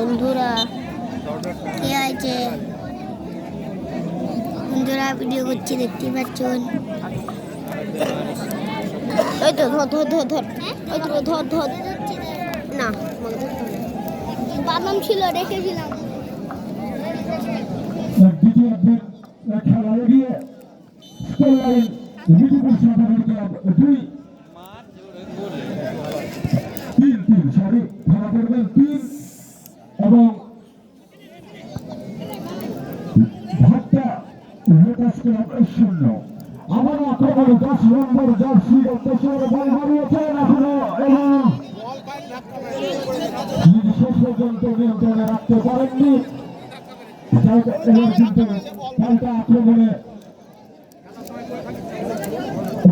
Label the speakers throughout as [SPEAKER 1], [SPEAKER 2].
[SPEAKER 1] বন্ধুরা কে আছে? বন্ধুরা ভিডিও করছি, দেখতে পাচ্ছেন। ওই তো ধর ধর ধর ধর, ওই তো ধর ধর না, বাদাম ছিল রেখেছিলাম।
[SPEAKER 2] এবং ভাট্টা লোটাস ক্লাব 0। আবার আক্রমণে 10 নম্বর জার্সি পেছনে বল হারিয়েছেন এখনো, এবং শেষ পর্যন্ত নিয়ন্ত্রণে রাখতে পারেননি। কিন্তু পাল্টা আক্রমণে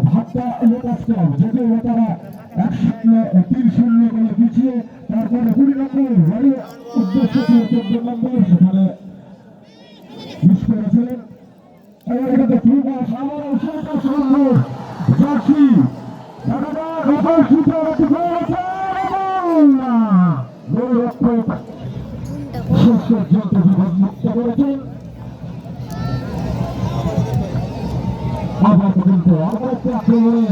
[SPEAKER 2] ভাট্টা লোটাস ক্লাব, যদিও তারা 3-0 গোলে পিছিয়ে, তারপরে 20 নম্বর হারিয়ে উদ্দেশ্য 14 নম্বর সেখানে মিস করেছিলেন। আবার পর্যন্ত আবার একটি আক্রমণে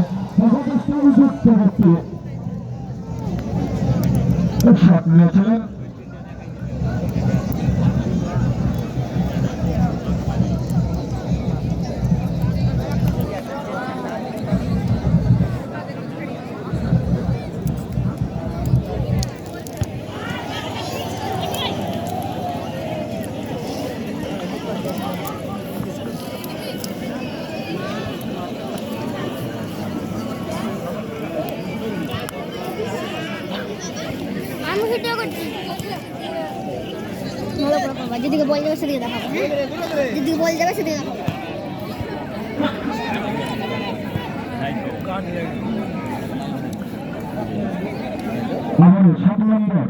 [SPEAKER 2] শট নিয়েছিলেন।
[SPEAKER 1] যেদিকে বল যাবে সেদিকে দেখাবো, যেদিকে বল যাবে সেদিকে দেখাবো।
[SPEAKER 2] আমাদের 7 নম্বর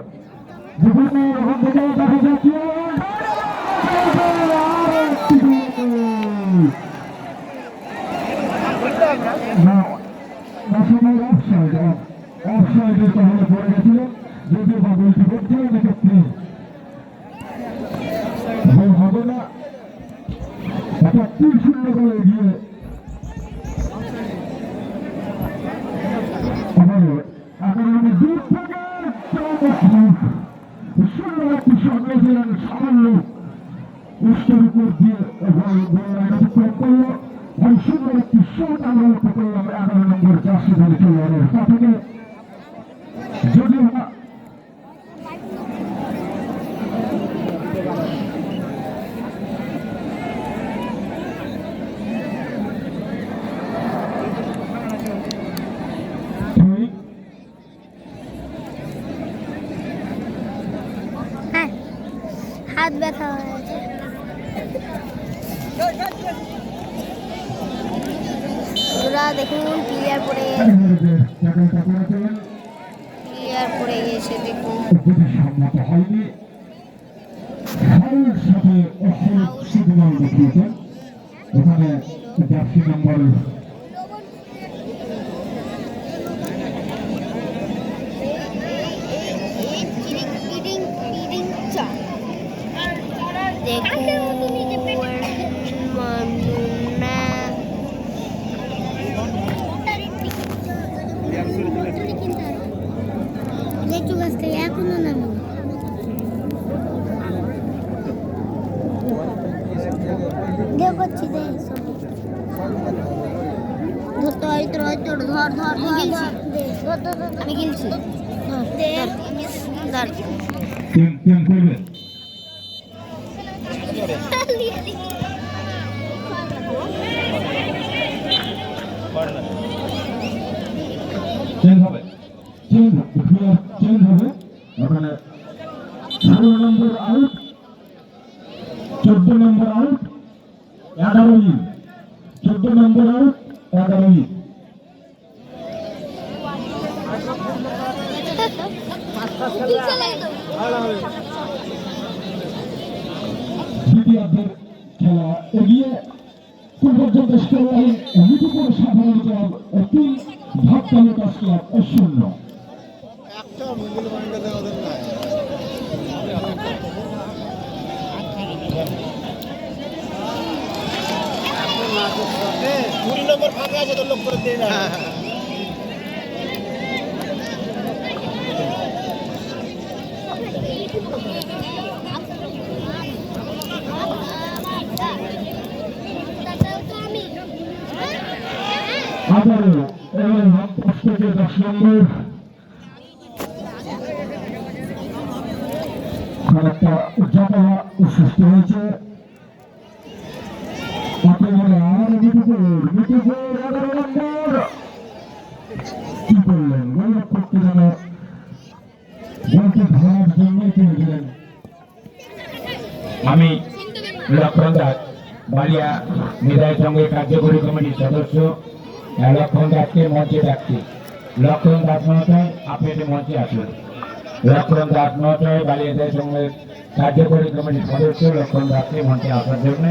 [SPEAKER 2] অফসাইডের তাহলে পড়ে গেছিল, যদিও বা বলটি করতে হবে হবে না। এটা 3-0 গোলে এগিয়ে আগামী দূর থেকে সুন্দর একটি শট নিয়েছিলেন, সামান্য উষ্টের উপর দিয়ে অতিক্রম করলো। সুন্দর একটি শট আমরা লক্ষ্য করলাম 11 নম্বর জার্সি ধরে খেলোয়াড়ের পা থেকে, যদিও
[SPEAKER 1] হাত ব্যথা হয়েছে। ওরা দেখুন প্লেয়ার পড়ে গিয়েছে, দেখুন
[SPEAKER 2] ওখানে জার্সি নম্বর
[SPEAKER 1] লেচু গাছ থেকে এখনো নামি করছি, ধরতে হয় তোর, ধর ধর ধর, আমি গিলছি।
[SPEAKER 2] চেঞ্জ হবে ওখানে 16 নম্বর আউট, 14 নম্বর আউট, 11 14 নম্বর আউট, 11 দ্বিতীয়ার্ধের খেলা এগিয়ে পর্যন্ত লিটুপুর সাধারণ ক্লাব 3, ভাট্টা লোটাস ক্লাব 0।
[SPEAKER 3] নম্বর ফাঁকা আছে, তোর লোক করে দিয়ে না।
[SPEAKER 2] আবারও এবার কষ্ট থেকে 10 নম্বর একটা জায়গা সৃষ্টি হয়েছে। একেবারে আর মিটুপুর 11 নম্বর কি করলেন? গোলক করতে গেল, বলকে ধরার জন্য তুললেন।
[SPEAKER 4] আমি লক্ষণ দাস, বালিয়া নিদায় সঙ্গে কার্যকরী কমিটির সদস্য লক্ষণ দাসকে মঞ্চে ডাকছি। লক্ষণ দাস মহাশয়, আপনি এটি মঞ্চে আসুন। লক্ষণ দাস মহাশয়, বালিয়া নিদায় সঙ্গে কার্যকরী কমিটির সদস্য লক্ষণ দাসকে মঞ্চে আসার জন্য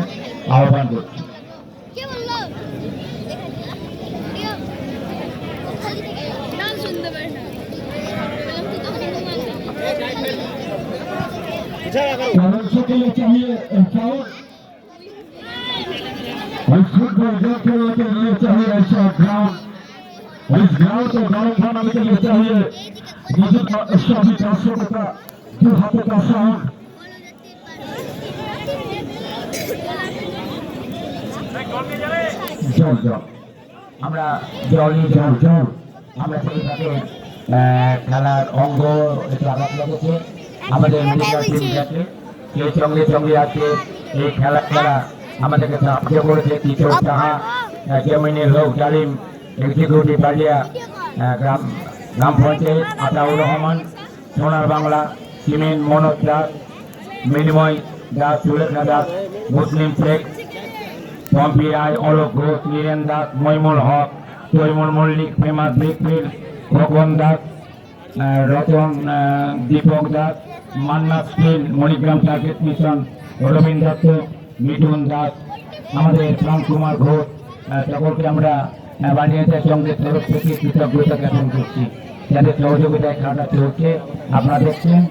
[SPEAKER 4] আহ্বান করছি।
[SPEAKER 1] কে বললো? নাম শুনতে পারে না।
[SPEAKER 2] से के लिए चाहिए चावल, इस फुटबॉल गेम खेलने के लिए चाहिए ऐसा ग्राउंड, इस ग्राउंड को ग्राउंड बनाने के लिए चाहिए मुझे सभी दर्शकों का दो हाथों का साउंड।
[SPEAKER 4] জল জল আমরা জলই জল জল আমরা সেই সাথে খেলার অঙ্গ একটু আঘাত লেগেছে আমাদের মিডিয়া টিম আছে, সেই সঙ্গে সঙ্গে আছে এই খেলা আমাদেরকে সাহায্য করেছে কিশোর সাহা, জমিনের লোক Jalim, executive Baliya Gram panchayat Ataur Rahman, Sonar Bangla, cement Manoj Das, Mrinmoy Das, Sulekha Das, Muslim Sheikh, Pompi Roy, Alok Ghosh, Niren Das, Moimul Haque, Taimul Mallick, famous brickfield, Khokon Das, Ratan Dipak Das, Manna steel, Manigram circuit mission, Rabindra Dutta, Mithun Das, আমাদের শ্যাম কুমার ঘোষ, সকলকে আমরা বানিয়েছে সঙ্গে তরফ থেকে কৃতজ্ঞতা জ্ঞাপন করছি, যাদের সহযোগিতায় খেলাটা চলছে। আপনারা দেখছেন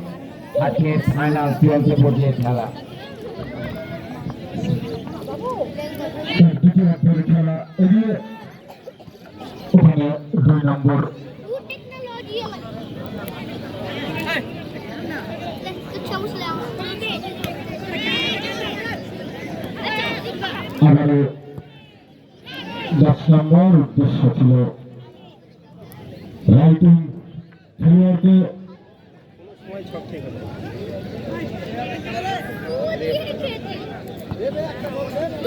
[SPEAKER 4] আজকের ফাইনাল চূড়ান্ত পর্যায়ে খেলা।
[SPEAKER 2] দ্বিতীয় অর্ধের খেলা এগিয়ে ওখানে 2 নম্বর এবারে 10 নম্বর উদ্দেশ্য ছিল রাইটিং খেলোয়াড়কে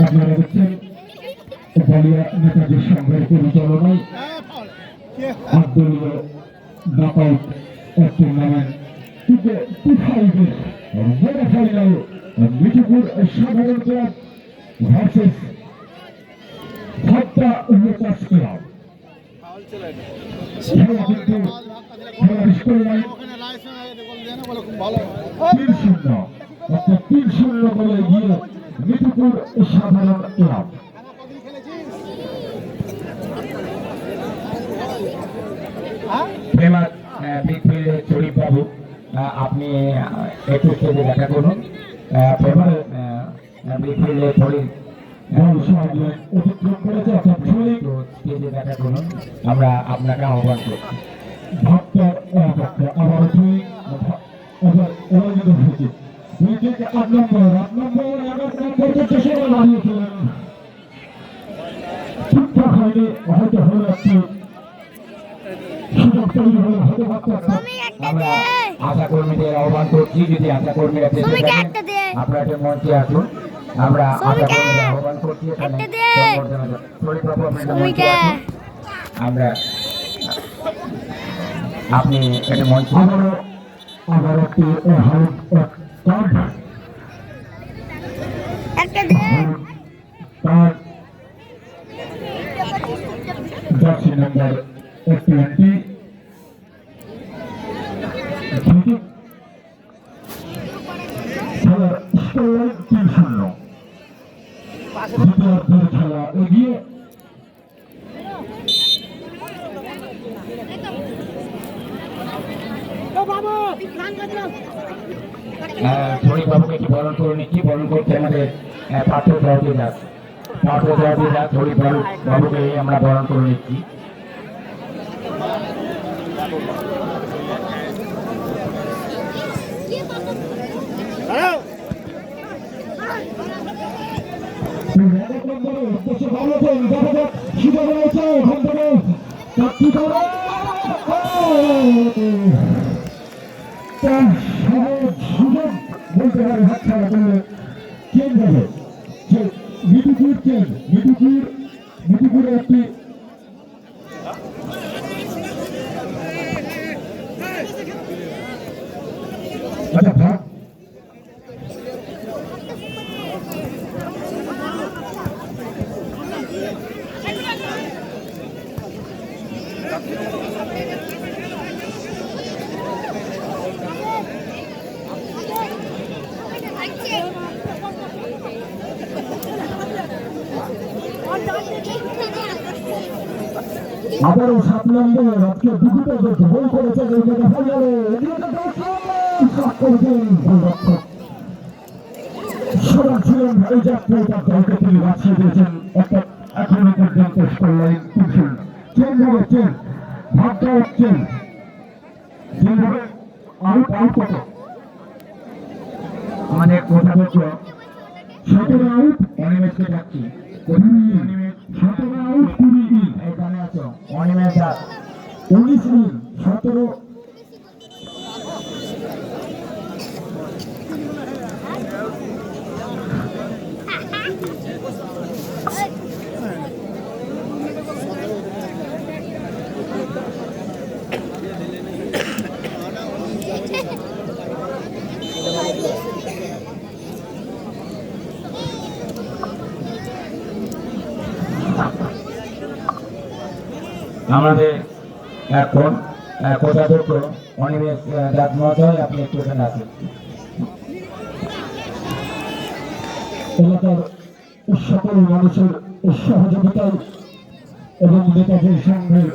[SPEAKER 2] আপনারা দেখছেন বালিয়া নেতাজির সংঘের পরিচালনায় Abdul knockout tournament final Mithupur সাধারণ ক্লাব ভার্সেস ভাট্টা লোটাস ক্লাব। খেলা কিন্তু খেলার স্কোর লাইন 3-0, অর্থাৎ 3-0 বলে এগিয়ে মিঠুপুর সাধারণ ক্লাব।
[SPEAKER 4] ফেমাস ব্রিকফিল্ডের শরীফ বাবু, আপনি একটু স্টেজে দেখা করুন। ফেমাস ব্রিকফিল্ডের শরীফ
[SPEAKER 2] অতিক্রম করেছে অর্থাৎ শরীফ
[SPEAKER 4] স্টেজে দেখা করুন, আমরা আপনাকে আহ্বান করছি।
[SPEAKER 2] ভাট্টার আবার উইকেট 8 নম্বর 11 নম্বর চেষ্টা করে দাঁড়িয়েছিলেন, ঠিকঠাক হয়নি, হয়তো হলো একটি সুযোগ তৈরি হলে হতে পারত।
[SPEAKER 4] আমরা আশা কর্মীদের আহ্বান করছি, যদি আশা কর্মীরা চেষ্টা করেন আপনারা একটা মঞ্চে আসুন। আমরা আশা কর্মীদের আহ্বান করছি এখানে সংবর্ধনা শরীফ বাবু আপনাদের মঞ্চে আসুন। আমরা আপনি একটা মঞ্চে
[SPEAKER 2] আবার একটি হলুদ কার্ড জার্সি নাম্বার 20 খেলার স্কোর 3-0। দ্বিতীয় অর্ধের খেলা এগিয়ে
[SPEAKER 4] শরীফ বাবুকে একটু বরণ করে নিচ্ছি। বরণ করতে আমাদের পার্থ দাস, ছাত্রছাত্রীরা শরীফ বাবুকে আমরা বরণ করে নিচ্ছি।
[SPEAKER 2] বলতে পারে হাত ছাড়া করলে চেন যাবে যে মিটুকুর চেন মিটুকুরের একটি আচ্ছা ভাগ আবারও 7 নম্বর আজকে দুটো গোল করেছে দেখা গেল সবাই ছিলেন এই যাত্রাটা দলকে তিনি বাঁচিয়ে দিয়েছেন। অর্থাৎ এখনো পর্যন্ত স্কোর লাইন তুলছেন চেন হচ্ছেন ভাবটা হচ্ছেন যেভাবে আউট কত
[SPEAKER 4] আমাদের কোষাধ্যক্ষ
[SPEAKER 2] 17 আউট
[SPEAKER 4] অনিমেষকে ডাকছি।
[SPEAKER 2] 17 আউট 20 ইন
[SPEAKER 4] এখানে আছো অনিমেষ দাস।
[SPEAKER 2] 19 ইন 17
[SPEAKER 4] আমাদের এখন কোষাধ্যক্ষ অনিমেষ দাস মহাশয়, আপনি একটু এখানে আসুন।
[SPEAKER 2] এলাকার সকল মানুষের সহযোগিতায় এবং নেতাদের সঙ্গের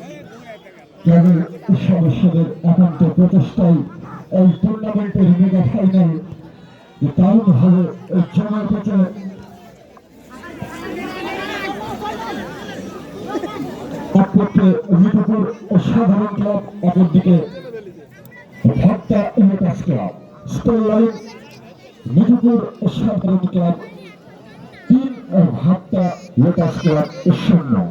[SPEAKER 2] ক্লাবের সদস্যদের একান্ত প্রচেষ্টায় এই টুর্নামেন্টের মেগা ফাইনাল দারুণভাবে জমা উঠেছে। একপক্ষে মিটুপুর সাধারণ ক্লাব, অপরদিকে ভক্তা ইউনিটাস ক্লাব। স্কোর লাইন মিটুপুর সাধারণ ক্লাব 3 ও ভক্তা ইউনিটাস ক্লাব 0।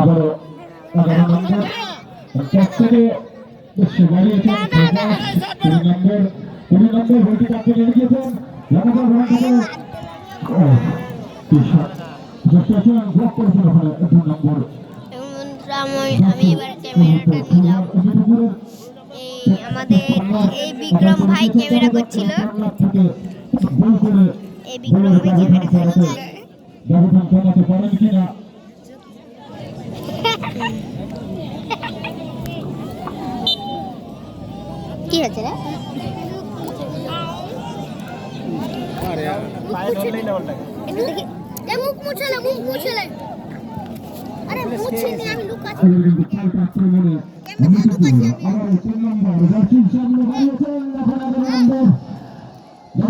[SPEAKER 2] আবারও 11 নম্বর ক্যাপ্টেনে বেশি বাড়িয়েছেন 20 নম্বর বলটি ক্যাপ্টেন এগিয়েছেন লাগাতার ব্লক করেছেন ওখানে 2 নম্বর।
[SPEAKER 1] আমি এবার ক্যামেরাটা নিলাম। আমাদের এই বিক্রম ভাই ক্যামেরা করছিল, এই বিক্রম ভাই ক্যামেরা করছিল।
[SPEAKER 2] ব্যবধান কমাতে পারেন কিনা
[SPEAKER 1] কি হচ্ছে রে? একটু দেখি। মুখ মুছলে। আরে মুছিনি, আমি লুকাচ্ছি।
[SPEAKER 2] আক্রমণে